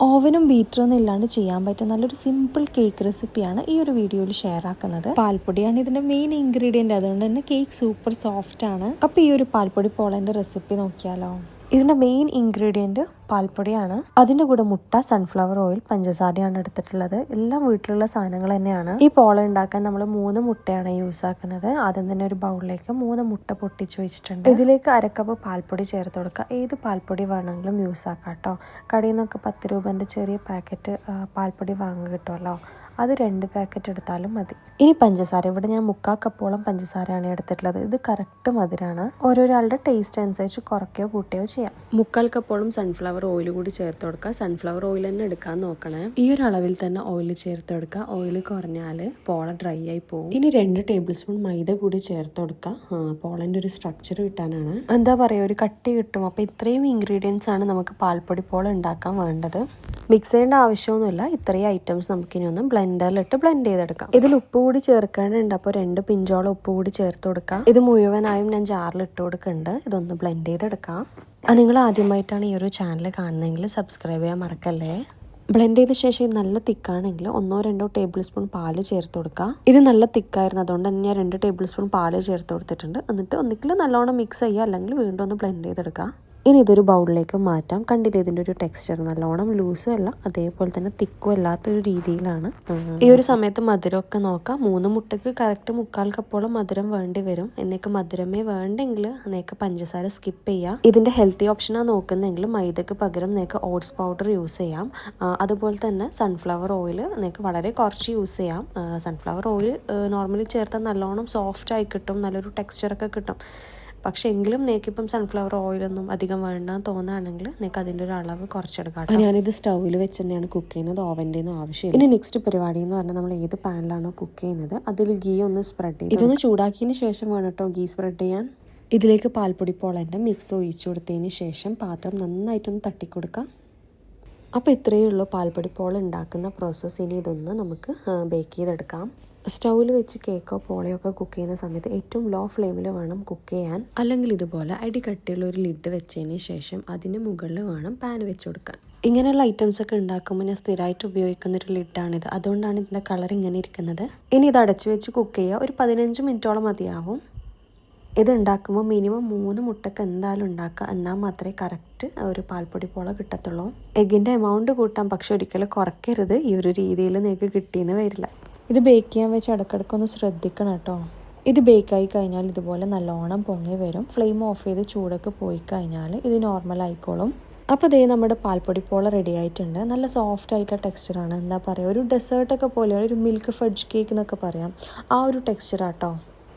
ഓവനും ബീറ്ററൊന്നും ഇല്ലാണ്ട് ചെയ്യാൻ പറ്റുന്ന നല്ലൊരു സിമ്പിൾ കേക്ക് റെസിപ്പിയാണ് ഈ ഒരു വീഡിയോയിൽ ഷെയർ ആക്കുന്നത്. പാൽപ്പൊടിയാണ് ഇതിന്റെ മെയിൻ ഇൻഗ്രീഡിയന്റ്, അതുകൊണ്ട് തന്നെ കേക്ക് സൂപ്പർ സോഫ്റ്റ് ആണ്. അപ്പോൾ ഈ ഒരു പാൽപ്പൊടി പോളന്റെ റെസിപ്പി നോക്കിയാലോ. ഇതിന്റെ മെയിൻ ഇൻഗ്രീഡിയന്റ് പാൽപ്പൊടിയാണ്. അതിന്റെ കൂടെ മുട്ട, സൺഫ്ലവർ ഓയിൽ, പഞ്ചസാരയാണ് എടുത്തിട്ടുള്ളത്. എല്ലാം വീട്ടിലുള്ള സാധനങ്ങൾ തന്നെയാണ്. ഈ പോള ഉണ്ടാക്കാൻ നമ്മൾ 3 മുട്ടയാണ് യൂസ് ആക്കുന്നത്. ആദ്യം തന്നെ ഒരു ബൗളിലേക്ക് 3 മുട്ട പൊട്ടിച്ച് വെച്ചിട്ടുണ്ട്. ഇതിലേക്ക് 1/2 കപ്പ് പാൽപ്പൊടി ചേർത്ത് കൊടുക്കുക. ഏത് പാൽപ്പൊടി വേണമെങ്കിലും യൂസ് ആക്കാം കേട്ടോ. കടയിൽ നിന്നൊക്കെ 10 രൂപേൻ്റെ ചെറിയ പാക്കറ്റ് പാൽപ്പൊടി വാങ്ങാൻ കിട്ടുമല്ലോ, അത് 2 പാക്കറ്റ് എടുത്താലും മതി. ഇനി പഞ്ചസാര, ഇവിടെ ഞാൻ 3/4 കപ്പോളം പഞ്ചസാരയാണ് എടുത്തിട്ടുള്ളത്. ഇത് കറക്റ്റ് മധുരമാണ്. ഓരോരാളുടെ ടേസ്റ്റ് അനുസരിച്ച് കുറയ്ക്കുകയോ കൂട്ടുകയോ ചെയ്യാം. 3/4 കപ്പോളം സൺഫ്ലവർ ഓയിൽ കൂടി ചേർത്ത് കൊടുക്കുക. സൺഫ്ലവർ ഓയിൽ തന്നെ എടുക്കാൻ നോക്കണേ. ഈ ഒരു അളവിൽ തന്നെ ഓയിൽ ചേർത്ത് കൊടുക്കുക. ഓയിൽ കുറഞ്ഞാൽ പോള ഡ്രൈ ആയി പോകും. ഇനി 2 ടേബിൾ സ്പൂൺ മൈദ കൂടി ചേർത്ത് കൊടുക്കുക. പോളന്റെ ഒരു സ്ട്രക്ചർ കിട്ടാനാണ്. എന്താ പറയുക, ഒരു കട്ടി കിട്ടും. അപ്പോൾ ഇത്രയും ഇൻഗ്രീഡിയൻസ് ആണ് നമുക്ക് പാൽപ്പൊടി പോള ഉണ്ടാക്കാൻ വേണ്ടത്. മിക്സ് ചെയ്യേണ്ട ആവശ്യമൊന്നുമില്ല. ഇത്രയും ഐറ്റംസ് നമുക്കിനി ഒന്ന് ബ്ലെൻഡറിലിട്ട് ബ്ലെൻഡ് ചെയ്തെടുക്കാം. ഇതിൽ ഉപ്പ് കൂടി ചേർക്കേണ്ടതുണ്ട്. അപ്പോൾ 2 പിഞ്ചോളം ഉപ്പ് കൂടി ചേർത്ത് കൊടുക്കാം. ഇത് മുഴുവനായും ഞാൻ ജാറിൽ ഇട്ട് കൊടുക്കുന്നുണ്ട്. ഇതൊന്ന് ബ്ലെൻഡ് ചെയ്തെടുക്കാം. നിങ്ങൾ ആദ്യമായിട്ടാണ് ഈ ഒരു ചാനൽ കാണുന്നതെങ്കിൽ സബ്സ്ക്രൈബ് ചെയ്യാൻ മറക്കല്ലേ. ബ്ലെൻഡ് ചെയ്ത ശേഷം ഇത് നല്ല തിക്കാണെങ്കിൽ 1-2 ടേബിൾ സ്പൂൺ പാല് ചേർത്ത് കൊടുക്കുക. ഇത് നല്ല തിക്കായിരുന്നു, അതുകൊണ്ട് തന്നെ ഞാൻ 2 ടേബിൾ സ്പൂൺ പാല് ചേർത്ത് കൊടുത്തിട്ടുണ്ട്. എന്നിട്ട് ഒന്നിക്കിൽ നല്ലോണം മിക്സ് ചെയ്യുക, അല്ലെങ്കിൽ വീണ്ടും ഒന്ന് ബ്ലെൻഡ് ചെയ്തെടുക്കുക. ഇനി ഇതൊരു ബൗളിലേക്ക് മാറ്റാം. കണ്ടില്ലേ, ഇതിൻ്റെ ഒരു ടെക്സ്ചർ നല്ലോണം ലൂസും അല്ല, അതേപോലെ തന്നെ തിക്കും അല്ലാത്തൊരു രീതിയിലാണ്. ഈ ഒരു സമയത്ത് മധുരമൊക്കെ നോക്കാം. 3 മുട്ടയ്ക്ക് കറക്റ്റ് 3/4 കപ്പോളം മധുരം വേണ്ടി വരും. എന്നേക്ക് മധുരമേ വേണ്ടെങ്കിൽ നേക്ക് പഞ്ചസാര സ്കിപ്പ് ചെയ്യാം. ഇതിൻ്റെ ഹെൽത്തി ഓപ്ഷനാണ് നോക്കുന്നതെങ്കിൽ മൈദക്ക് പകരം നേക്ക് ഓട്സ് പൗഡർ യൂസ് ചെയ്യാം. അതുപോലെ തന്നെ സൺഫ്ലവർ ഓയിൽ നേക്ക് വളരെ കുറച്ച് യൂസ് ചെയ്യാം. സൺഫ്ലവർ ഓയിൽ നോർമലി ചേർത്താൽ നല്ലോണം സോഫ്റ്റ് ആയി കിട്ടും, നല്ലൊരു ടെക്സ്ചറൊക്കെ കിട്ടും. പക്ഷെ എങ്കിലും നേക്കിപ്പം സൺഫ്ലവർ ഓയിലൊന്നും അധികം വേണ്ടെന്ന് തോന്നുകയാണെങ്കിൽ നിങ്ങൾക്ക് അതിൻ്റെ ഒരു അളവ് കുറച്ചെടുക്കാം. ഞാനിത് സ്റ്റൗവിൽ വെച്ച് തന്നെയാണ് കുക്ക് ചെയ്യുന്നത്, ഓവൻ്റെ ഒന്നും ആവശ്യമില്ല. ഇനി നെക്സ്റ്റ് പരിപാടി എന്ന് പറഞ്ഞാൽ നമ്മൾ ഏത് പാനിലാണോ കുക്ക് ചെയ്യുന്നത് അതിൽ ഗീ ഒന്ന് സ്പ്രെഡ് ചെയ്ത് ഇതൊന്ന് ചൂടാക്കിയതിന് ശേഷം വേണം കേട്ടോ ഗീ സ്പ്രെഡ് ചെയ്യാൻ. ഇതിലേക്ക് പാൽപ്പൊടി പോളൻ്റെ മിക്സ് ഒഴിച്ചു കൊടുത്തതിന് ശേഷം പാത്രം നന്നായിട്ടൊന്ന് തട്ടിക്കൊടുക്കാം. അപ്പോൾ ഇത്രയേ ഉള്ളൂ പാൽപ്പൊടി പോള ഉണ്ടാക്കുന്ന പ്രോസസ്സ്. ഇനി ഇതൊന്ന് നമുക്ക് ബേക്ക് ചെയ്തെടുക്കാം. സ്റ്റൗവിൽ വെച്ച് കേക്കോ പോളയോ ഒക്കെ കുക്ക് ചെയ്യുന്ന സമയത്ത് ഏറ്റവും ലോ ഫ്ലെയിമിൽ വേണം കുക്ക് ചെയ്യാൻ. അല്ലെങ്കിൽ ഇതുപോലെ അടികട്ടിയുള്ള ഒരു ലിഡ് വെച്ചതിന് ശേഷം അതിന് മുകളിൽ വേണം പാൻ വെച്ച് കൊടുക്കാൻ. ഇങ്ങനെയുള്ള ഐറ്റംസ് ഒക്കെ ഉണ്ടാക്കുമ്പോൾ ഞാൻ സ്ഥിരമായിട്ട് ഉപയോഗിക്കുന്ന ഒരു ലിഡാണിത്, അതുകൊണ്ടാണ് ഇതിൻ്റെ കളർ ഇങ്ങനെ ഇരിക്കുന്നത്. ഇനി ഇത് അടച്ചു വെച്ച് കുക്ക് ചെയ്യുക. ഒരു 15 മിനിറ്റോളം മതിയാവും. ഇത് ഉണ്ടാക്കുമ്പോൾ മിനിമം 3 മുട്ടയ്ക്ക് എന്തായാലും ഉണ്ടാക്കുക, എന്നാൽ മാത്രമേ കറക്റ്റ് ഒരു പാൽപ്പൊടി പോള കിട്ടത്തുള്ളൂ. എഗ്ഗിൻ്റെ എമൗണ്ട് കൂട്ടാം, പക്ഷെ ഒരിക്കലും കുറയ്ക്കരുത്. ഈ ഒരു രീതിയിൽ നിങ്ങൾക്ക് കിട്ടിയെന്ന് വരില്ല. ഇത് ബേക്ക് ചെയ്യാൻ വെച്ച് ഇടയ്ക്കിടയ്ക്കൊന്ന് ശ്രദ്ധിക്കണം കേട്ടോ. ഇത് ബേക്കായി കഴിഞ്ഞാൽ ഇതുപോലെ നല്ലോണം പൊങ്ങി വരും. ഫ്ലെയിം ഓഫ് ചെയ്ത് ചൂടൊക്കെ പോയി കഴിഞ്ഞാൽ ഇത് നോർമൽ ആയിക്കോളും. അപ്പോൾ ദേ നമ്മുടെ പാൽപ്പൊടി പോള റെഡി ആയിട്ടുണ്ട്. നല്ല സോഫ്റ്റ് ആയിട്ടുള്ള ടെക്സ്ചറാണ്. എന്താ പറയുക, ഒരു ഡെസേർട്ടൊക്കെ പോലെയാണ്, ഒരു മിൽക്ക് ഫഡ്ജ് കേക്ക് എന്നൊക്കെ പറയാം, ആ ഒരു ടെക്സ്ചറാട്ടോ.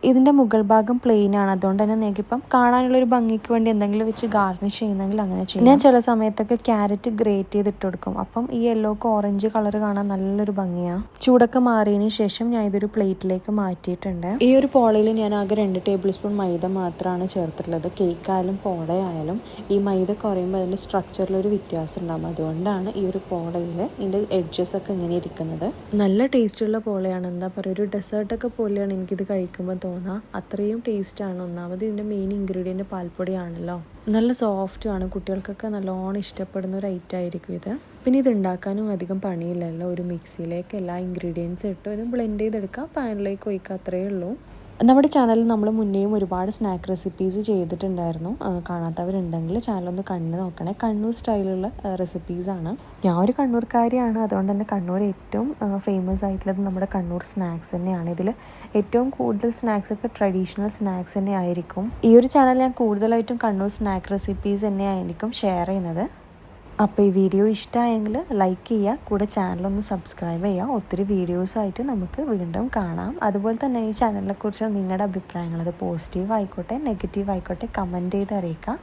ഇതിൻ്റെ മുകൾ ഭാഗം പ്ലെയിൻ ആണ്, അതുകൊണ്ട് തന്നെ നിങ്ങൾക്കിപ്പം കാണാനുള്ളൊരു ഭംഗിക്ക് വേണ്ടി എന്തെങ്കിലും വെച്ച് ഗാർണിഷ് ചെയ്യുന്നെങ്കിൽ അങ്ങനെ ചെയ്യും. ഞാൻ ചില സമയത്തൊക്കെ ക്യാരറ്റ് ഗ്രേറ്റ് ചെയ്തിട്ട് കൊടുക്കും. അപ്പം ഈ യെല്ലോക്ക് ഓറഞ്ച് കളർ കാണാൻ നല്ലൊരു ഭംഗിയാണ്. ചൂടൊക്കെ മാറിയതിന് ശേഷം ഞാൻ ഇതൊരു പ്ലേറ്റിലേക്ക് മാറ്റിയിട്ടുണ്ട്. ഈ ഒരു പോളയിൽ ഞാൻ ആകെ 2 ടേബിൾ സ്പൂൺ മൈദ മാത്രമാണ് ചേർത്തിട്ടുള്ളത്. കേക്കായാലും പോളയായാലും ഈ മൈദ കുറയുമ്പോൾ അതിൻ്റെ സ്ട്രക്ചറിലൊരു വ്യത്യാസം ഉണ്ടാകും. അതുകൊണ്ടാണ് ഈ ഒരു പോളയിൽ ഇതിൻ്റെ എഡ്ജസ് ഒക്കെ ഇങ്ങനെ ഇരിക്കുന്നത്. നല്ല ടേസ്റ്റുള്ള പോളയാണ്. എന്താ പറയുക, ഒരു ഡെസേർട്ടൊക്കെ പോലെയാണ് എനിക്കിത് കഴിക്കുമ്പോൾ തോന്നാം. അത്രയും ടേസ്റ്റാണ്. ഒന്നാമത് ഇതിൻ്റെ മെയിൻ ഇൻഗ്രീഡിയൻറ്റ് പാൽപ്പൊടിയാണല്ലോ. നല്ല സോഫ്റ്റുമാണ്. കുട്ടികൾക്കൊക്കെ നല്ലോണം ഇഷ്ടപ്പെടുന്ന ഒരു ഐറ്റം ആയിരിക്കും ഇത്. പിന്നെ ഇത് ഉണ്ടാക്കാനും അധികം പണിയില്ലല്ലോ. ഒരു മിക്സിയിലേക്ക് എല്ലാ ഇൻഗ്രീഡിയൻസും ഇട്ട് ഇത് ബ്ലെൻഡ് ചെയ്തെടുക്കുക, പാനിലേക്ക് ഒഴിക്കുക, അത്രയേ ഉള്ളൂ. നമ്മുടെ ചാനലിൽ നമ്മൾ മുന്നേയും ഒരുപാട് സ്നാക്ക് റെസിപ്പീസ് ചെയ്തിട്ടുണ്ടായിരുന്നു. കാണാത്തവരുണ്ടെങ്കിൽ ചാനലൊന്ന് കണ്ടു നോക്കണേ. കണ്ണൂർ സ്റ്റൈലുള്ള റെസിപ്പീസാണ്. ഞാൻ ഒരു കണ്ണൂർക്കാരിയാണ്, അതുകൊണ്ട് തന്നെ കണ്ണൂർ ഏറ്റവും ഫേമസ് ആയിട്ടുള്ളത് നമ്മുടെ കണ്ണൂർ സ്നാക്സ് തന്നെയാണ്. ഇതിൽ ഏറ്റവും കൂടുതൽ സ്നാക്സ് ഒക്കെ ട്രഡീഷണൽ സ്നാക്സ് തന്നെ ആയിരിക്കും. ഈ ഒരു ചാനൽ ഞാൻ കൂടുതലായിട്ടും കണ്ണൂർ സ്നാക്ക് റെസിപ്പീസ് തന്നെയായിരിക്കും ഷെയർ ചെയ്യുന്നത്. അപ്പോൾ ഈ വീഡിയോ ഇഷ്ടമായെങ്കിൽ ലൈക്ക് ചെയ്യുക, കൂടെ ചാനലൊന്ന് സബ്സ്ക്രൈബ് ചെയ്യുക. ഒത്തിരി വീഡിയോസായിട്ട് നമുക്ക് വീണ്ടും കാണാം. അതുപോലെ തന്നെ ഈ ചാനലിനെക്കുറിച്ച് നിങ്ങളുടെ അഭിപ്രായങ്ങൾ, അത് പോസിറ്റീവ് ആയിക്കോട്ടെ നെഗറ്റീവ് ആയിക്കോട്ടെ, കമൻറ്റ് ചെയ്ത് അറിയിക്കുക.